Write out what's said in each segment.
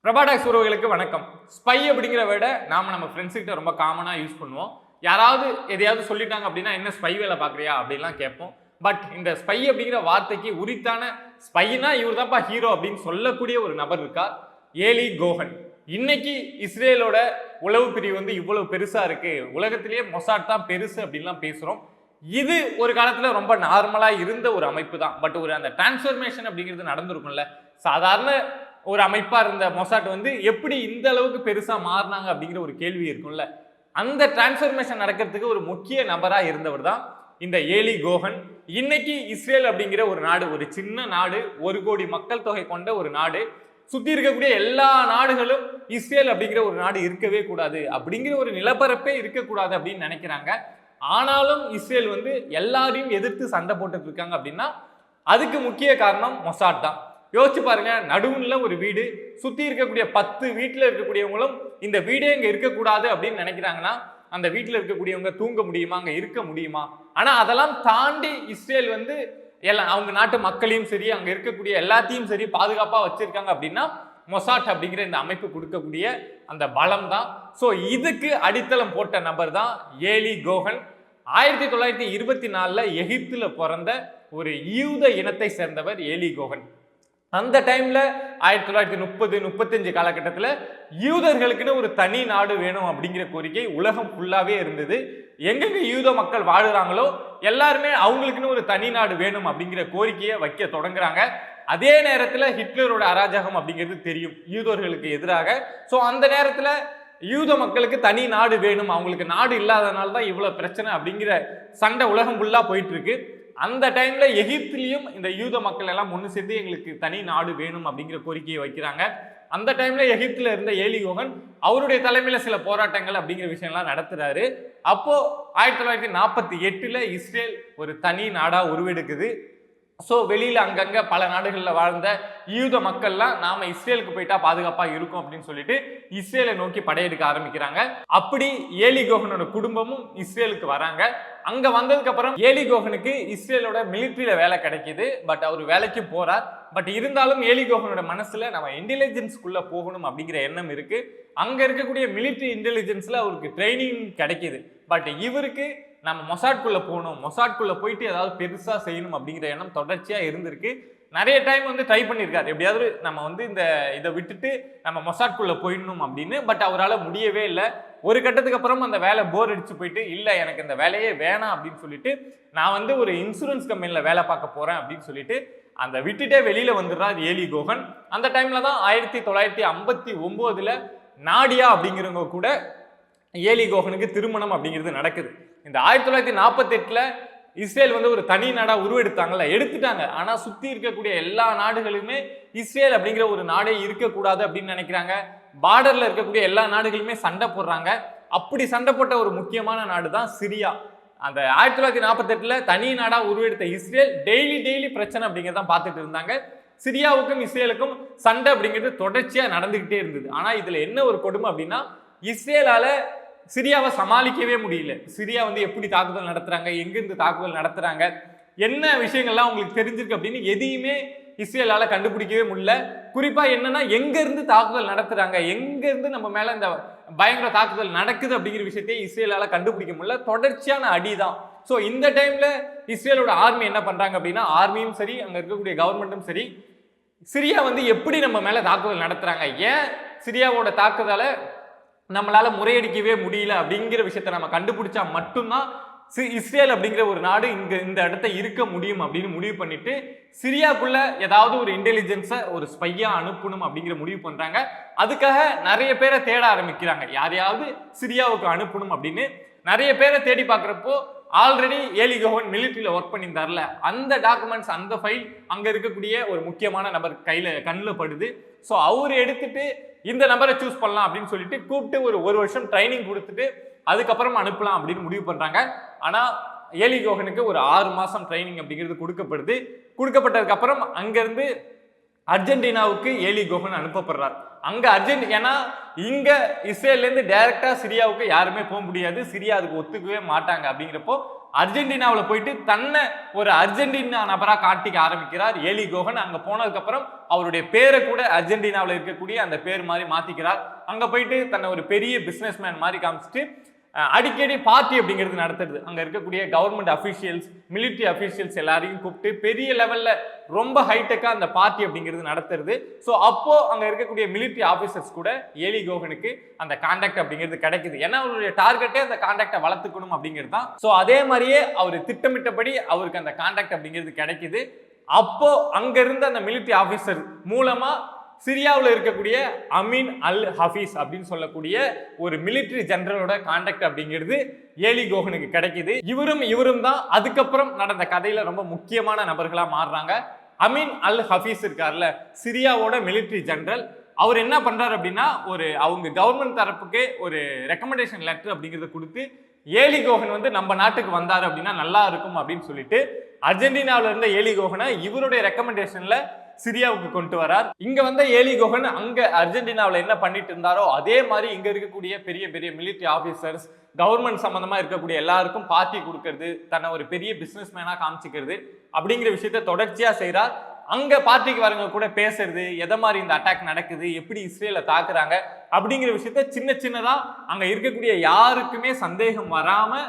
பிரபாடாக்ஸ் உறவுகளுக்கு வணக்கம். ஸ்பை அப்படிங்கிற வேர்டை நம்ம ஃப்ரெண்ட்ஸ் கிட்ட ரொம்ப காமனாக யூஸ் பண்ணுவோம். யாராவது எதையாவது சொல்லிட்டாங்க அப்படின்னா என்ன ஸ்பை வேலை பார்க்குறியா அப்படின்லாம் கேட்போம். பட் இந்த ஸ்பை அப்படிங்கிற வார்த்தைக்கு உரித்தான ஸ்பைனா இவர் தான்ப்பா ஹீரோ அப்படின்னு சொல்லக்கூடிய ஒரு நபர் இருக்கார், ஏலி கோஹன். இன்னைக்கு இஸ்ரேலோட உளவு பிரிவு வந்து இவ்வளவு பெருசா இருக்கு, உலகத்திலேயே மொசாட் தான் பெருசு அப்படின்லாம் பேசுறோம். இது ஒரு காலத்துல ரொம்ப நார்மலா இருந்த ஒரு அமைப்பு தான். பட் ஒரு அந்த டிரான்ஸ்ஃபர்மேஷன் அப்படிங்கிறது நடந்திருக்கும்ல. சாதாரண ஒரு அமைப்பா இருந்த மொசாட் வந்து எப்படி இந்த அளவுக்கு பெருசா மாறினாங்க அப்படிங்கிற ஒரு கேள்வி இருக்கும்ல. அந்த டிரான்ஸ்ஃபர்மேஷன் நடக்கிறதுக்கு ஒரு முக்கிய நபரா இருந்தவர் தான் இந்த ஏலி கோஹன். இன்னைக்கு இஸ்ரேல் அப்படிங்கிற ஒரு நாடு, ஒரு சின்ன நாடு, 1 கோடி மக்கள் தொகை கொண்ட ஒரு நாடு. சுத்தி இருக்கக்கூடிய எல்லா நாடுகளும் இஸ்ரேல் அப்படிங்கிற ஒரு நாடு இருக்கவே கூடாது அப்படிங்கிற ஒரு நிலப்பரப்பே இருக்கக்கூடாது அப்படின்னு நினைக்கிறாங்க. ஆனாலும் இஸ்ரேல் வந்து எல்லாரையும் எதிர்த்து சண்டை போட்டுட்டு இருக்காங்க அப்படின்னா அதுக்கு முக்கிய காரணம் மொசாட் தான். யோசிச்சு பாருங்க, நடுவுல ஒரு வீடு, சுத்தி இருக்கக்கூடிய 10 வீட்டுல இருக்கக்கூடியவங்களும் இந்த வீடே இங்க இருக்கக்கூடாது அப்படின்னு நினைக்கிறாங்கன்னா அந்த வீட்டுல இருக்கக்கூடியவங்க தூங்க முடியுமா, அங்க இருக்க முடியுமா? ஆனா அதெல்லாம் தாண்டி இஸ்ரேல் வந்து அவங்க நாட்டு மக்களையும் சரி, அங்க இருக்கக்கூடிய எல்லாத்தையும் சரி பாதுகாப்பா வச்சிருக்காங்க அப்படின்னா மொசாட் அப்படிங்கிற இந்த அமைப்பு கொடுக்கக்கூடிய அந்த பலம் தான். ஸோ இதுக்கு அடித்தளம் போட்ட நபர் தான் ஏலி கோஹன். 1924 எகிப்துல பிறந்த ஒரு யூத இனத்தை சேர்ந்தவர் ஏலி கோஹன். அந்த டைம்ல 1930-35 காலகட்டத்தில் யூதர்களுக்குன்னு ஒரு தனி நாடு வேணும் அப்படிங்கிற கோரிக்கை உலகம் ஃபுல்லாவே இருந்தது. எங்கெங்க யூத மக்கள் வாழுறாங்களோ எல்லாருமே அவங்களுக்குன்னு ஒரு தனி நாடு வேணும் அப்படிங்கிற கோரிக்கையை வைக்க தொடங்குறாங்க. அதே நேரத்தில் ஹிட்லரோட அராஜகம் அப்படிங்கிறது தெரியும் யூதர்களுக்கு எதிராக. ஸோ அந்த நேரத்தில் யூத மக்களுக்கு தனி நாடு வேணும், அவங்களுக்கு நாடு இல்லாதனால தான் இவ்வளவு பிரச்சனை அப்படிங்கிற சண்டை உலகம் ஃபுல்லா போயிட்டு இருக்கு. அந்த டைம்ல எகிப்திலையும் இந்த யூத மக்கள் எல்லாம் ஒன்று சேர்ந்து எங்களுக்கு தனி நாடு வேணும் அப்படிங்கிற கோரிக்கையை வைக்கிறாங்க. அந்த டைம்ல எகிப்துல இருந்த ஏலி கோஹன் அவருடைய தலைமையில சில போராட்டங்கள் அப்படிங்கிற விஷயம்லாம் நடத்துறாரு. அப்போ 1948 இஸ்ரேல் ஒரு தனி நாடா உருவெடுக்குது. ஸோ வெளியில அங்கங்க பல நாடுகளில் வாழ்ந்த யூத மக்கள்லாம் நாம இஸ்ரேலுக்கு போயிட்டா பாதுகாப்பா இருக்கும் அப்படின்னு சொல்லிட்டு இஸ்ரேலை நோக்கி படையெடுக்க ஆரம்பிக்கிறாங்க. அப்படி ஏலி கோஹனோட குடும்பமும் இஸ்ரேலுக்கு வராங்க. அங்க வந்ததுக்கு அப்புறம் ஏலி கோஹனுக்கு இஸ்ரேலோட மிலிட்ரியில வேலை கிடைக்குது. பட் அவர் வேலைக்கு போறார். பட் இருந்தாலும் ஏலி கோஹனோட மனசுல நம்ம இன்டெலிஜென்ஸ்குள்ள போகணும் அப்படிங்கிற எண்ணம் இருக்கு. அங்க இருக்கக்கூடிய மிலிட்ரி இன்டெலிஜென்ஸ்ல அவருக்கு ட்ரைனிங் கிடைக்குது. பட் இவருக்கு நம்ம மொசாட்குள்ள போகணும், மொசாட்குள்ள போயிட்டு ஏதாவது பெருசா செய்யணும் அப்படிங்கிற எண்ணம் தொடர்ச்சியா இருந்திருக்கு. நிறைய டைம் வந்து ட்ரை பண்ணியிருக்காரு, எப்படியாவது நம்ம வந்து இதை விட்டுட்டு நம்ம மொசாட்குள்ள போயிடணும் அப்படின்னு. பட் அவரால் முடியவே இல்லை. ஒரு கட்டத்துக்கு அப்புறம் அந்த வேலை போர் அடிச்சு போயிட்டு, இல்லை எனக்கு இந்த வேலையே வேணாம் அப்படின்னு சொல்லிட்டு நான் வந்து ஒரு இன்சூரன்ஸ் கம்பெனில வேலை பார்க்க போறேன் அப்படின்னு சொல்லிட்டு அந்த விட்டுட்டே வெளியில வந்துடுறார் ஏலி கோஹன். அந்த டைம்ல தான் 1959 நாடியா அப்படிங்கிறவங்க கூட ஏலி கோஹனுக்கு திருமணம் அப்படிங்கிறது நடக்குது. இந்த 1948 இஸ்ரேல் வந்து ஒரு தனி நாடா உருவெடுத்தாங்கல்ல, எடுத்துட்டாங்க. ஆனா சுத்தி இருக்கக்கூடிய எல்லா நாடுகளுமே இஸ்ரேல் அப்படிங்கிற ஒரு நாடே இருக்கக்கூடாது அப்படின்னு நினைக்கிறாங்க. பார்டர்ல இருக்கக்கூடிய எல்லா நாடுகளுமே சண்டை போடுறாங்க. அப்படி சண்டை போட்ட ஒரு முக்கியமான நாடு தான் சிரியா. அந்த 1948 தனி நாடா உருவெடுத்த இஸ்ரேல் டெய்லி பிரச்சனை அப்படிங்கிறத பார்த்துட்டு இருந்தாங்க. சிரியாவுக்கும் இஸ்ரேலுக்கும் சண்டை அப்படிங்கிறது தொடர்ச்சியா நடந்துகிட்டே இருந்தது. ஆனா இதுல என்ன ஒரு கொடுமை அப்படின்னா, இஸ்ரேலால சிரியாவை சமாளிக்கவே முடியல. சிரியா வந்து எப்படி தாக்குதல் நடத்துறாங்க, எங்கிருந்து தாக்குதல் நடத்துறாங்க, என்ன விஷயங்கள்லாம் உங்களுக்கு தெரிஞ்சிருக்கு அப்படின்னு எதையுமே இஸ்ரேலால கண்டுபிடிக்கவே முடியல. குறிப்பா என்னன்னா, எங்க இருந்து தாக்குதல் நடத்துறாங்க, எங்க இருந்து நம்ம மேல இந்த பயங்கர தாக்குதல் நடக்குது அப்படிங்கிற விஷயத்தை இஸ்ரேலால கண்டுபிடிக்க முடியல. தொடர்ச்சியான அடிதான். ஸோ இந்த டைம்ல இஸ்ரேலோட ஆர்மி என்ன பண்றாங்க அப்படின்னா, ஆர்மியும் சரி அங்க இருக்கக்கூடிய கவர்மெண்ட்டும் சரி, சிரியா வந்து எப்படி நம்ம மேல தாக்குதல் நடத்துறாங்க, ஏன் சிரியாவோட தாக்குதலை நம்மளால முறையடிக்கவே முடியல அப்படிங்கிற விஷயத்த நம்ம கண்டுபிடிச்சா மட்டும்தான் இஸ்ரேல் அப்படிங்கிற ஒரு நாடு இந்த இடத்த இருக்க முடியும் அப்படின்னு முடிவு பண்ணிட்டு சிரியாக்குள்ள ஏதாவது ஒரு இன்டெலிஜென்ஸை ஒரு ஸ்பையா அனுப்பணும் அப்படிங்கிற முடிவு பண்றாங்க. அதுக்காக நிறைய பேரை தேட ஆரம்பிக்கிறாங்க, யாரையாவது சிரியாவுக்கு அனுப்பணும் அப்படின்னு. நிறைய பேரை தேடி பார்க்குறப்போ ஆல்ரெடி ஏலி கோஹன் மிலிட்ரியில ஒர்க் பண்ணியிருந்தார்ல, அந்த டாக்குமெண்ட்ஸ், அந்த ஃபைல் அங்க இருக்கக்கூடிய ஒரு முக்கியமான நபர் கண்ணில் படுது. ஸோ அவர் எடுத்துட்டு இந்த நபரை சூஸ் பண்ணலாம் அப்படின்னு சொல்லிட்டு கூப்பிட்டு ஒரு வருஷம் ட்ரைனிங் கொடுத்துட்டு அதுக்கப்புறம் அனுப்பலாம் அப்படின்னு முடிவு பண்றாங்க. ஆனா ஏலி கோஹனுக்கு ஒரு 6 மாசம் ட்ரைனிங் அப்படிங்கிறது கொடுக்கப்படுது. கொடுக்கப்பட்டதுக்கு அப்புறம் அங்கிருந்து அர்ஜென்டினாவுக்கு ஏலி கோஹன் அனுப்பப்படுறார். அங்க ஏன்னா இங்க இஸ்ரேல்ல இருந்து டைரக்டா சிரியாவுக்கு யாருமே போக முடியாது, சிரியா அதுக்கு ஒத்துக்கவே மாட்டாங்க. அப்படிங்கிறப்போ அர்ஜென்டினாவில் போயிட்டு தன்னை ஒரு அர்ஜென்டினா நபரா காட்டிக்க ஆரம்பிக்கிறார் ஏலி கோகன். அங்க போனதுக்கு அப்புறம் அவருடைய பேரை கூட அர்ஜென்டினாவில் இருக்கக்கூடிய அந்த பேர் மாதிரி மாத்திக்கிறார். அங்க போயிட்டு தன்னை ஒரு பெரிய பிசினஸ் மேன் மாதிரி காமிச்சிட்டு அடிக்கடி பார்ட்டி அப்படிங்கிறது நடத்துறது. அங்க இருக்கக்கூடிய கவர்மெண்ட் அபிஷியல்ஸ், மிலிட்டரி அபிஷியல்ஸ் எல்லாரையும் கூப்பிட்டு பெரிய லெவல்ல ரொம்ப ஹைடெக்கா அந்த பார்ட்டி அப்படிங்கிறது நடத்துறது. ஸோ அப்போ அங்க இருக்கக்கூடிய மிலிட்டரி ஆபீசர்ஸ் கூட ஏலி கோகனுக்கு அந்த கான்டாக்ட் அப்படிங்கிறது கிடைக்குது. ஏன்னா அவருடைய டார்கெட்டே அந்த கான்டாக்டை வளர்த்துக்கணும் அப்படிங்கிறது தான். ஸோ அதே மாதிரியே அவர் திட்டமிட்டபடி அவருக்கு அந்த கான்டாக்ட் அப்படிங்கிறது கிடைக்குது. அப்போ அங்க இருந்த அந்த மிலிட்டரி ஆபீசர் மூலமா சிரியாவில் இருக்கக்கூடிய அமீன் அல் ஹபீஸ் அப்படின்னு சொல்லக்கூடிய ஒரு மிலிட்டரி ஜெனரலோட கான்டாக்ட் அப்படிங்கிறது ஏலி கோகனுக்கு கிடைக்குது. இவரும் தான் அதுக்கப்புறம் நடந்த கதையில ரொம்ப முக்கியமான நபர்களா மாறுறாங்க. அமீன் அல் ஹபீஸ் இருக்கார்ல, சிரியாவோட மிலிட்டரி ஜெனரல். அவர் என்ன பண்றாரு அப்படின்னா அவங்க கவர்மெண்ட் தரப்புக்கு ஒரு ரெக்கமெண்டேஷன் லெட்டர் அப்படிங்கிறத கொடுத்து ஏலி கோகன் வந்து நம்ம நாட்டுக்கு வந்தாரு அப்படின்னா நல்லா இருக்கும் அப்படின்னு சொல்லிட்டு அர்ஜென்டினாவில இருந்த ஏலி கோகனை இவருடைய ரெக்கமெண்டேஷன்ல சிரியாவுக்கு கொண்டு வரார். இங்க வந்த ஏலி கோகன் அங்க அர்ஜென்டினாவில் என்ன பண்ணிட்டு இருந்தாரோ அதே மாதிரி இங்க இருக்கக்கூடிய பெரிய பெரிய மிலிட்டரி ஆபீசர்ஸ், கவர்மெண்ட் சம்பந்தமா இருக்கக்கூடிய எல்லாருக்கும் பார்ட்டி கொடுக்கறது, தன்னை ஒரு பெரிய பிசினஸ் மேனா காமிச்சிக்கிறது அப்படிங்கிற விஷயத்த தொடர்ச்சியா செய்யறார். அங்க பார்ட்டிக்கு வரவங்க கூட பேசுறது, எதை மாதிரி இந்த அட்டாக் நடக்குது, எப்படி இஸ்ரேலை தாக்குறாங்க அப்படிங்கிற விஷயத்த சின்னதா அங்க இருக்கக்கூடிய யாருக்குமே சந்தேகம் வராம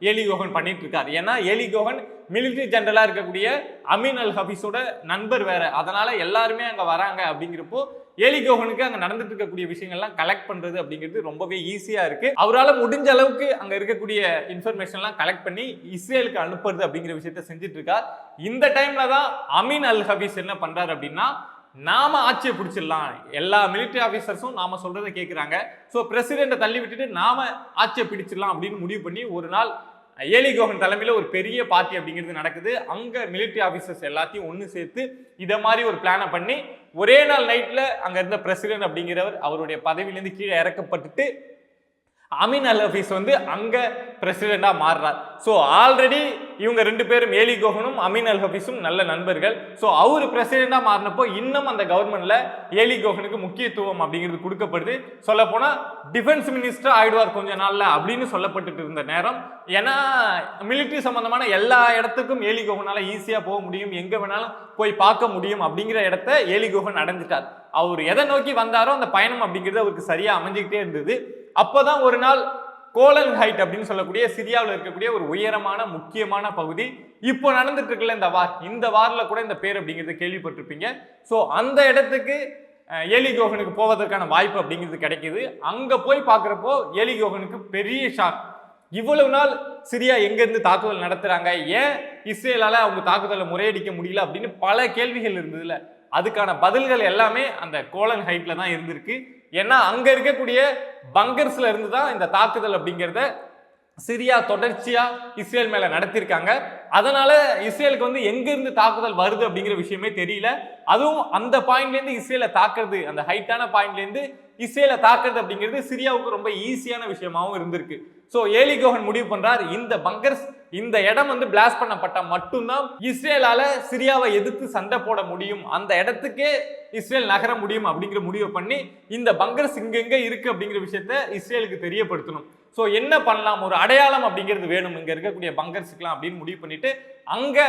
ஏலி கோகன் பண்ணிட்டு இருக்காரு. ஏன்னா ஏலி கோகன் மிலிட்டரி ஜெனரலா இருக்கக்கூடிய அமீன் அல் ஹபீஸோட நண்பர் வேற, அதனால எல்லாருமே அங்க வராங்க. அப்படிங்கிறப்போ ஏலி கோகனுக்கு அங்க நடந்துட்டு இருக்கக்கூடிய விஷயங்கள்லாம் கலெக்ட் பண்றது அப்படிங்கிறது ரொம்பவே ஈஸியா இருக்கு. அவரால் முடிஞ்ச அளவுக்கு அங்க இருக்கக்கூடிய இன்ஃபர்மேஷன்லாம் கலெக்ட் பண்ணி இஸ்ரேலுக்கு அனுப்புறது அப்படிங்கிற விஷயத்த செஞ்சுட்டு இருக்கார். இந்த டைம்ல தான் அமீன் அல் ஹபீஸ் என்ன பண்றாரு அப்படின்னா, நாம ஆட்சியை பிடிச்சிடலாம், எல்லா மிலிட்டரி ஆபீசர்ஸும் நாம சொல்றதை கேட்கிறாங்க, ஸோ பிரசிடென்ட்டை தள்ளி விட்டுட்டு நாம ஆட்சியை பிடிச்சிடலாம் அப்படின்னு முடிவு பண்ணி ஒரு நாள் ஏலி கோகன் தலைமையில ஒரு பெரிய பார்ட்டி அப்படிங்கிறது நடக்குது. அங்க மிலிட்டரி ஆபீசர்ஸ் எல்லாத்தையும் ஒன்று சேர்த்து இதை மாதிரி ஒரு பிளானை பண்ணி ஒரே நாள் நைட்ல அங்க இருந்த பிரசிடென்ட் அப்படிங்கிறவர் அவருடைய பதவியிலிருந்து கீழே இறக்கப்பட்டுட்டு அமீன் அல் ஹபீஸ் வந்து அங்க பிரசிடென்டா மாறுறார். ஸோ ஆல்ரெடி இவங்க ரெண்டு பேரும் ஏலி கோகனும் அமீன் அல் ஹபீஸும் நல்ல நண்பர்கள். ஸோ அவர் பிரசிடென்டா மாறினப்போ இன்னும் அந்த கவர்மெண்ட்ல ஏலி கோகனுக்கு முக்கியத்துவம் அப்படிங்கிறது கொடுக்கப்படுது. சொல்ல போனா டிஃபென்ஸ் மினிஸ்டர் ஆயிடுவார் கொஞ்ச நாள்ல அப்படின்னு சொல்லப்பட்டு இருந்த நேரம். ஏன்னா மிலிட்டரி சம்பந்தமான எல்லா இடத்துக்கும் ஏலி கோகனால ஈஸியா போக முடியும், எங்க வேணாலும் போய் பார்க்க முடியும் அப்படிங்கிற இடத்த ஏலி கோகன் அடைஞ்சிட்டார். அவர் எதை நோக்கி வந்தாரோ அந்த பயணம் அப்படிங்கிறது அவருக்கு சரியா அமைஞ்சுக்கிட்டே இருந்தது. அப்போதான் ஒரு நாள் கோலன் ஹைட் அப்படின்னு சொல்லக்கூடிய சிரியாவில் இருக்கக்கூடிய ஒரு உயரமான முக்கியமான பகுதி, இப்போ நடந்துட்டு இருக்குல்ல இந்த வார்ல கூட இந்த பேர் அப்படிங்கிறது கேள்விப்பட்டிருப்பீங்க. ஸோ அந்த இடத்துக்கு ஏலி கோகனுக்கு போவதற்கான வாய்ப்பு அப்படிங்கிறது கிடைக்குது. அங்க போய் பார்க்குறப்போ ஏலி கோகனுக்கு பெரிய ஷாக். இவ்வளவு நாள் சிரியா எங்க இருந்து தாக்குதல் நடத்துறாங்க, ஏன் இஸ்ரேலால அவங்க தாக்குதலை முறையடிக்க முடியல அப்படின்னு பல கேள்விகள் இருந்ததுல, அதுக்கான பதில்கள் எல்லாமே அந்த கோலன் ஹைட்ல தான் இருந்திருக்கு. ஏன்னா அங்க இருக்கக்கூடிய பங்கர்ஸ்ல இருந்து தான் இந்த தாக்குதல் அப்படிங்கிறத சிரியா தொடர்ச்சியா இஸ்ரேல் மேல நடத்திருக்காங்க. அதனால இஸ்ரேலுக்கு வந்து எங்க இருந்து தாக்குதல் வருது அப்படிங்கிற விஷயமே தெரியல. அதுவும் அந்த பாயிண்ட்ல இருந்து இஸ்ரேலை தாக்குறது, அந்த ஹைட்டான பாயிண்ட்ல இருந்து இஸ்ரேலை தாக்குறது அப்படிங்கிறது சிரியாவுக்கு ரொம்ப ஈஸியான விஷயமாவும் இருந்திருக்கு. சோ ஏலி கோகன் முடிவு பண்றார், இந்த பங்கர்ஸ், இந்த இடம் வந்து பிளாஸ்ட் பண்ணப்பட்ட மட்டும்தான் இஸ்ரேலால சிரியாவை எதிர்த்து சண்டை போட முடியும், அந்த இடத்துக்கே இஸ்ரேல் நகர முடியும் அப்படிங்கிற முடிவை பண்ணி இந்த பங்கர்ஸ் இங்க இருக்கு அப்படிங்கிற விஷயத்த இஸ்ரேலுக்கு தெரியப்படுத்தணும். ஸோ என்ன பண்ணலாம், ஒரு அடையாளம் அப்படிங்கிறது வேணும் இங்க இருக்கக்கூடிய பங்கர்ஸுக்கலாம் அப்படின்னு முடிவு பண்ணிட்டு அங்க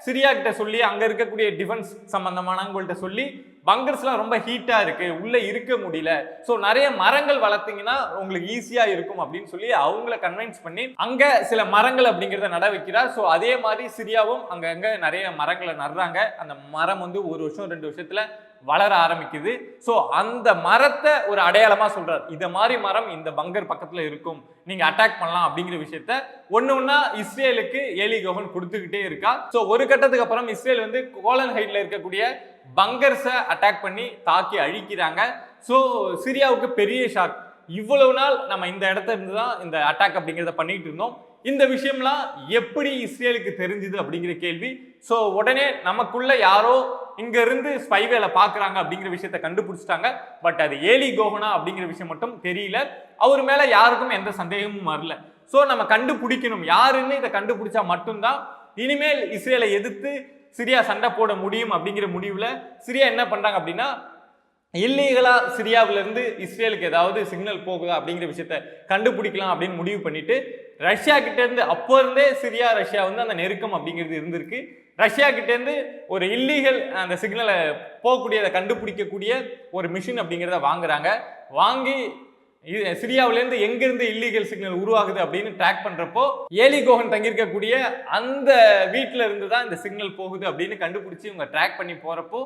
சிரியா கிட்ட சொல்லி, அங்க இருக்கக்கூடிய டிஃபென்ஸ் சம்பந்தமானவங்கள்ட்ட சொல்லி, பங்கர்ஸ்லாம் ரொம்ப ஹீட்டா இருக்கு, உள்ள இருக்க முடியல, ஸோ நிறைய மரங்கள் வளர்த்தீங்கன்னா உங்களுக்கு ஈஸியா இருக்கும் அப்படின்னு சொல்லி அவங்கள கன்வின்ஸ் பண்ணி அங்க சில மரங்கள் அப்படிங்கிறத நட வைக்கிறார். ஸோ அதே மாதிரி சிரியாவும் அங்கங்க நிறைய மரங்களை நடுறாங்க. அந்த மரம் வந்து 1 வருஷம் 2 வருஷத்துல வளர ஆரம்பிக்குது. ஸோ அந்த மரத்தை ஒரு அடையாளமா சொல்றார், இத மாதிரி மரம் இந்த பங்கர் பக்கத்துல இருக்கும், நீங்க அட்டாக் பண்ணலாம் அப்படிங்கிற விஷயத்த ஒண்ணா இஸ்ரேலுக்கு ஏலி கோகன் கொடுத்துக்கிட்டே இருக்கா. ஸோ ஒரு கட்டத்துக்கு அப்புறம் இஸ்ரேல் வந்து கோலன் ஹைட்ல இருக்கக்கூடிய பங்கர்ஸை அட்டாக் பண்ணி தாக்கி அழிக்கிறாங்க. ஸோ சிரியாவுக்கு பெரிய ஷாக், இவ்வளவு நாள் நம்ம இந்த இடத்துல இருந்து தான் இந்த அட்டாக் அப்படிங்கிறத பண்ணிட்டு இருந்தோம், இந்த விஷயம்லாம் எப்படி இஸ்ரேலுக்கு தெரிஞ்சுது அப்படிங்கிற கேள்வி. ஸோ உடனே நமக்குள்ள யாரோ இங்க இருந்து ஸ்பை வேலை பாக்குறாங்க அப்படிங்கிற விஷயத்த கண்டுபிடிச்சிட்டாங்க. பட் அது ஏலி கோகனா அப்படிங்கிற விஷயம் மட்டும் தெரியல, அவர் மேல யாருக்கும் எந்த சந்தேகமும் வரல. ஸோ நம்ம கண்டுபிடிக்கணும், யாருன்னு இதை கண்டுபிடிச்சா மட்டும்தான் இனிமேல் இஸ்ரேலை எதிர்த்து சிரியா சண்டை போட முடியும் அப்படிங்கிற முடிவுல சிரியா என்ன பண்றாங்க அப்படின்னா, இல்லீகலா சிரியாவிலிருந்து இஸ்ரேலுக்கு ஏதாவது சிக்னல் போகுதா அப்படிங்கிற விஷயத்த கண்டுபிடிக்கலாம் அப்படின்னு முடிவு பண்ணிட்டு ரஷ்யா கிட்ட இருந்து அப்போ இருந்தே சிரியா ரஷ்யா வந்து அந்த நெருக்கம் அப்படிங்கிறது இருந்திருக்கு. ரஷ்யா கிட்ட இருந்து ஒரு இல்லீகல் அந்த சிக்னலை போகக்கூடியதை கண்டுபிடிக்கக்கூடிய ஒரு மிஷின் அப்படிங்கிறத வாங்குறாங்க. வாங்கி சிரியாவிலேருந்து எங்கிருந்து இல்லீகல் சிக்னல் உருவாகுது அப்படின்னு ட்ராக் பண்றப்போ ஏலி கோஹன் தங்கியிருக்கக்கூடிய அந்த வீட்டில இருந்து தான் இந்த சிக்னல் போகுது அப்படின்னு கண்டுபிடிச்சி இவங்க ட்ராக் பண்ணி போறப்போ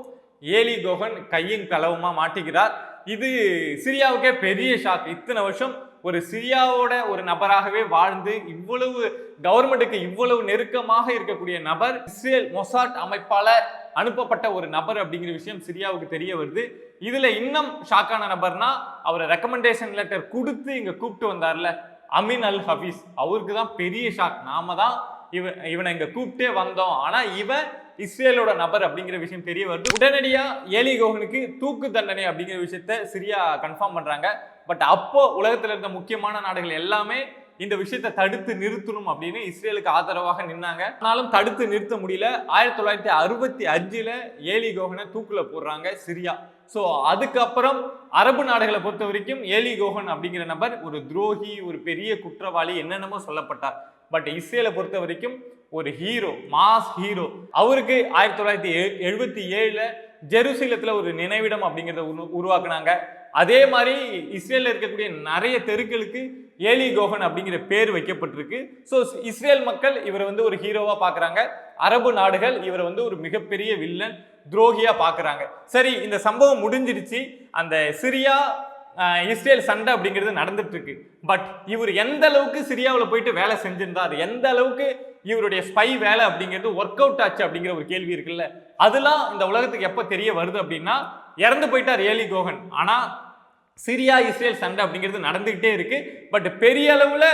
ஏலி கோஹன் கையும் களவுமா மாட்டிக்கிறார். இது சிரியாவுக்கே பெரிய ஷாக். இத்தனை வருஷம் ஒரு சிரியாவோட ஒரு நபராகவே வாழ்ந்து இவ்வளவு கவர்மெண்ட்டுக்கு இவ்வளவு நெருக்கமாக இருக்கக்கூடிய நபர் இஸ்ரேல் மொசாட் அமைப்பால அனுப்பப்பட்ட ஒரு நபர் அப்படிங்கிற விஷயம் சிரியாவுக்கு தெரிய வருது. இதுல இன்னும் ஷாக்கான நபர்னா அவரை ரெக்கமெண்டேஷன் லெட்டர் கொடுத்து இங்க கூப்பிட்டு வந்தார்ல அமீன் அல் ஹபீஸ், அவருக்கு தான் பெரிய ஷாக். நாம தான் இவனை இங்க கூப்பிட்டே வந்தோம், ஆனா இவன் இஸ்ரேலோட நபர் அப்படிங்கிற விஷயம் தெரிய வருது. உடனடியா ஏலி கோஹனுக்கு தூக்கு தண்டனை அப்படிங்கிற விஷயத்த சிரியா கன்ஃபார்ம் பண்றாங்க. பட் அப்போ உலகத்துல இருந்த முக்கியமான நாடுகள் எல்லாமே இந்த விஷயத்தை தடுத்து நிறுத்தணும் அப்படின்னு இஸ்ரேலுக்கு ஆதரவாக நின்னாங்க. ஆனாலும் தடுத்து நிறுத்த முடியல. 1965 ஏலி கோஹனை தூக்குல போடுறாங்க சிரியா. ஸோ அதுக்கப்புறம் அரபு நாடுகளை பொறுத்த வரைக்கும் ஏலி கோஹன் அப்படிங்கிற நபர் ஒரு துரோகி, ஒரு பெரிய குற்றவாளி, என்னென்னமோ சொல்லப்பட்டார். பட் இஸ்ரேலை பொறுத்த வரைக்கும் ஒரு ஹீரோ, மாஸ் ஹீரோ. அவருக்கு 1977 ஜெருசலத்துல ஒரு நினைவிடம் அப்படிங்கிறத உருவாக்குனாங்க. அதே மாதிரி இஸ்ரேல்ல இருக்கக்கூடிய நிறைய தெருக்களுக்கு ஏலி கோஹன் அப்படிங்கிற பேர் வைக்கப்பட்டிருக்கு. ஸோ இஸ்ரேல் மக்கள் இவரை வந்து ஒரு ஹீரோவா பாக்குறாங்க. அரபு நாடுகள் இவரை வந்து ஒரு மிகப்பெரிய வில்லன், துரோகியா பாக்குறாங்க. சரி, இந்த சம்பவம் முடிஞ்சிருச்சு. அந்த சிரியா இஸ்ரேல் சண்டை அப்படிங்கிறது நடந்துட்டு இருக்கு. பட் இவர் எந்த அளவுக்கு சிரியாவில் போயிட்டு வேலை செஞ்சிருந்தார், எந்த அளவுக்கு இவருடைய ஸ்பை வேலை அப்படிங்கிறது ஒர்க் அவுட் ஆச்சு அப்படிங்கிற ஒரு கேள்வி இருக்குல்ல, அதெல்லாம் இந்த உலகத்துக்கு எப்ப தெரிய வருது அப்படின்னா, இறந்து போயிட்டார் ஏலி கோஹன். ஆனா சிரியா இஸ்ரேல் சண்டை அப்படிங்கிறது நடந்துகிட்டே இருக்கு. பட் பெரிய அளவுல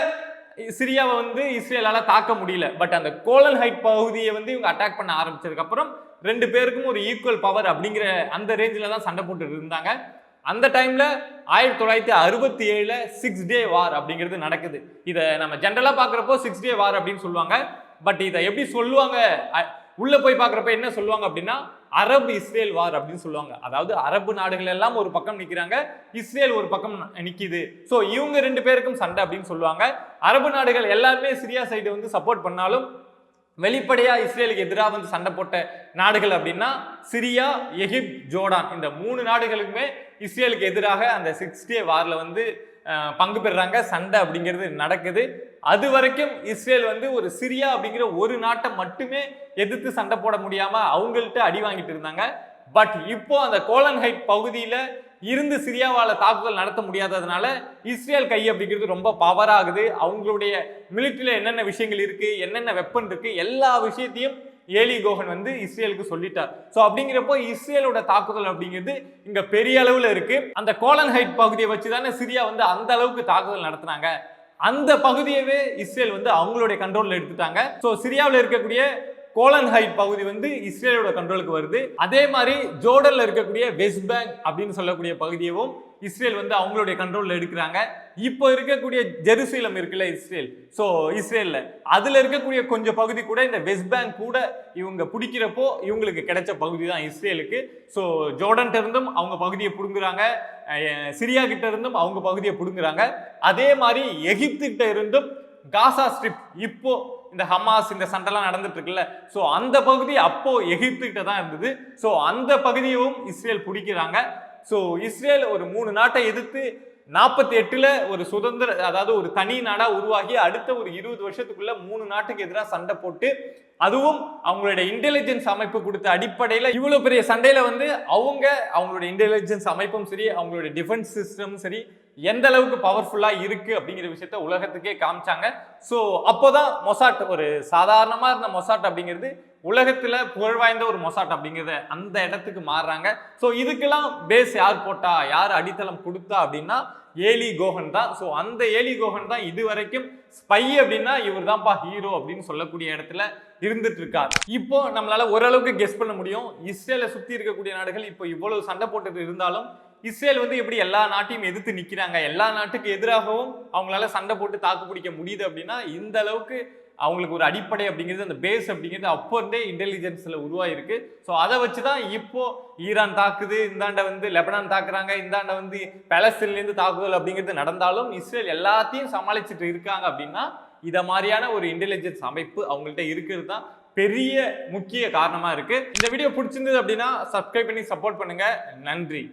சிரியாவை வந்து இஸ்ரேலால தாக்க முடியல. பட் அந்த கோலன் ஹைட் பகுதியை வந்து இவங்க அட்டாக் பண்ண ஆரம்பிச்சதுக்கு அப்புறம் ரெண்டு பேருக்கும் ஒரு ஈக்குவல் பவர் அப்படிங்கிற அந்த ரேஞ்சில தான் சண்டை போட்டு இருந்தாங்க. அந்த டைம்ல 1967 6 டே வார் அப்படிங்கிறது நடக்குது. இதை நம்ம ஜென்ரலா பாக்குறப்போ 6 டே வார் அப்படின்னு சொல்லுவாங்க. பட் இதை எப்படி சொல்லுவாங்க, உள்ள போய் பாக்குறப்ப என்ன சொல்லுவாங்க அப்படின்னா அரபு இஸ்ரேல் வார் அப்படின்னு சொல்லுவாங்க. அதாவது அரபு நாடுகள் எல்லாம் ஒரு பக்கம் நிக்கிறாங்க, இஸ்ரேல் ஒரு பக்கம் நிக்குது. சோ இவங்க ரெண்டு பேருக்கும் சண்டை அப்படின்னு சொல்லுவாங்க. அரபு நாடுகள் எல்லாருமே சிரியா சைடு வந்து சப்போர்ட் பண்ணாலும் வெளிப்படையா இஸ்ரேலுக்கு எதிராக வந்து சண்டை போட்ட நாடுகள் அப்படின்னா சிரியா, எகிப்து, ஜோர்டான், இந்த 3 நாடுகளுக்குமே இஸ்ரேலுக்கு எதிராக அந்த 6 டே வார்ல வந்து பங்கு பெறுறாங்க. சண்டை அப்படிங்கிறது நடக்குது. அது வரைக்கும் இஸ்ரேல் வந்து ஒரு சிரியா அப்படிங்கிற ஒரு நாட்டை மட்டுமே எதிர்த்து சண்டை போட முடியாம அவங்கள்ட்ட அடி வாங்கிட்டு இருந்தாங்க. பட் இப்போ அந்த கோலன் ஹைட் பகுதியில இருந்து சிரியாவால தாக்குதல் நடத்த முடியாததுனால இஸ்ரேல் கை அப்படிங்கிறது ரொம்ப பவர் ஆகுது. அவங்களுடைய மிலிட்டரியில என்னென்ன விஷயங்கள் இருக்கு, என்னென்ன வெப்பன் இருக்கு, எல்லா விஷயத்தையும் ஏலி கோஹன் வந்து இஸ்ரேலுக்கு சொல்லிட்டார். சோ அப்படிங்கிறப்போ இஸ்ரேலோட தாக்குதல் அப்படிங்கிறது இங்க பெரிய அளவுல இருக்கு. அந்த கோலன் ஹைட் பகுதியை வச்சுதானே சிரியா வந்து அந்த அளவுக்கு தாக்குதல் நடத்தினாங்க. அந்த பகுதியவே இஸ்ரேல் வந்து அவங்களுடைய கண்ட்ரோல்ல எடுத்துட்டாங்க. சோ சிரியாவில் இருக்கக்கூடிய கோலன் ஹைட் பகுதி வந்து இஸ்ரேலோட கண்ட்ரோலுக்கு வருது. அதே மாதிரி ஜோர்டன்ல இருக்கக்கூடிய வெஸ்ட் பேங்க் அப்படின்னு சொல்லக்கூடிய பகுதியவும் இஸ்ரேல் வந்து அவங்களுடைய கண்ட்ரோல்ல எடுக்கிறாங்க. இப்போ இருக்கக்கூடிய ஜெருசலம் இருக்குல்ல இஸ்ரேல், சோ இஸ்ரேல்ல அதுல இருக்கக்கூடிய கொஞ்சம் பகுதி கூட இந்த வெஸ்ட் பேங்க் கூட இவங்க பிடிக்கிறப்போ இவங்களுக்கு கிடைச்ச பகுதி தான் இஸ்ரேலுக்கு. ஸோ ஜோர்டன் இருந்தும் அவங்க பகுதியை பிடுங்குறாங்க, சிரியா கிட்ட இருந்தும் அவங்க பகுதியை பிடுங்குறாங்க. அதே மாதிரி எகிப்து கிட்ட இருந்தும் காசா ஸ்ட்ரிப், இப்போ இந்த ஹமாஸ் இந்த சண்டைலாம் நடந்துட்டு இருக்குல்ல, ஸோ அந்த பகுதி அப்போ எகிப்து கிட்ட தான் இருந்தது. ஸோ அந்த பகுதியும் இஸ்ரேல் பிடிக்கிறாங்க. ஸோ இஸ்ரேல் ஒரு 3 நாட்டை எதிர்த்து 48 ஒரு சுதந்திர, அதாவது ஒரு தனி நாடா உருவாகி அடுத்த ஒரு 20 வருஷத்துக்குள்ள 3 நாட்டுக்கு எதிராக சண்டை போட்டு, அதுவும் அவங்களுடைய இன்டெலிஜென்ஸ் அமைப்பு கொடுத்த அடிப்படையில் இவ்வளவு பெரிய சண்டையில வந்து அவங்களுடைய இன்டெலிஜென்ஸ் அமைப்பும் சரி, அவங்களுடைய டிஃபென்ஸ் சிஸ்டமும் சரி எந்த அளவுக்கு பவர்ஃபுல்லா இருக்கு அப்படிங்கிற விஷயத்த உலகத்துக்கே காமிச்சாங்க. ஸோ அப்போதான் மொசாட், ஒரு சாதாரணமா இருந்த மொசாட் அப்படிங்கிறது உலகத்துல புகழ்வாய்ந்த ஒரு மொசாட் அப்படிங்கிறத அந்த இடத்துக்கு மாறுறாங்க. ஸோ இதுக்கெல்லாம் பேஸ் யார் போட்டா, யார் அடித்தளம் கொடுத்தா அப்படின்னா ஏலி கோஹன் தான். ஸோ அந்த ஏலி கோஹன் தான் இது வரைக்கும் ஸ்பை அப்படின்னா இவர் தான்ப்பா ஹீரோ அப்படின்னு சொல்லக்கூடிய இடத்துல இருந்துட்டு இருக்கார். இப்போ நம்மளால ஓரளவுக்கு கெஸ் பண்ண முடியும், இஸ்ரேலை சுத்தி இருக்கக்கூடிய நாடுகள் இப்போ இவ்வளவு சண்டை போட்டுட்டு இருந்தாலும் இஸ்ரேல் வந்து எப்படி எல்லா நாட்டையும் எதிர்த்து நிக்கிறாங்க, எல்லா நாட்டுக்கு எதிராகவும் அவங்களால சண்டை போட்டு தாக்கு பிடிக்க முடியுது அப்படின்னா இந்த அளவுக்கு அவங்களுக்கு ஒரு அடிப்படை அப்படிங்கிறது, அந்த பேஸ் அப்படிங்கிறது அப்போ இருந்தே இன்டெலிஜென்ஸ்ல உருவாயிருக்கு. ஸோ அதை வச்சு தான் இப்போ ஈரான் தாக்குது, இந்தாண்ட வந்து லெபனான் தாக்குறாங்க, இந்தாண்ட வந்து பாலஸ்தீன்லேருந்து தாக்குதல் அப்படிங்கிறது நடந்தாலும் இஸ்ரேல் எல்லாத்தையும் சமாளிச்சுட்டு இருக்காங்க. அப்படின்னா இதை மாதிரியான ஒரு இன்டெலிஜென்ஸ் அமைப்பு அவங்கள்ட்ட இருக்கிறது தான் பெரிய முக்கிய காரணமா இருக்கு. இந்த வீடியோ பிடிச்சிருந்தது அப்படின்னா சப்ஸ்கிரைப் பண்ணி சப்போர்ட் பண்ணுங்க. நன்றி.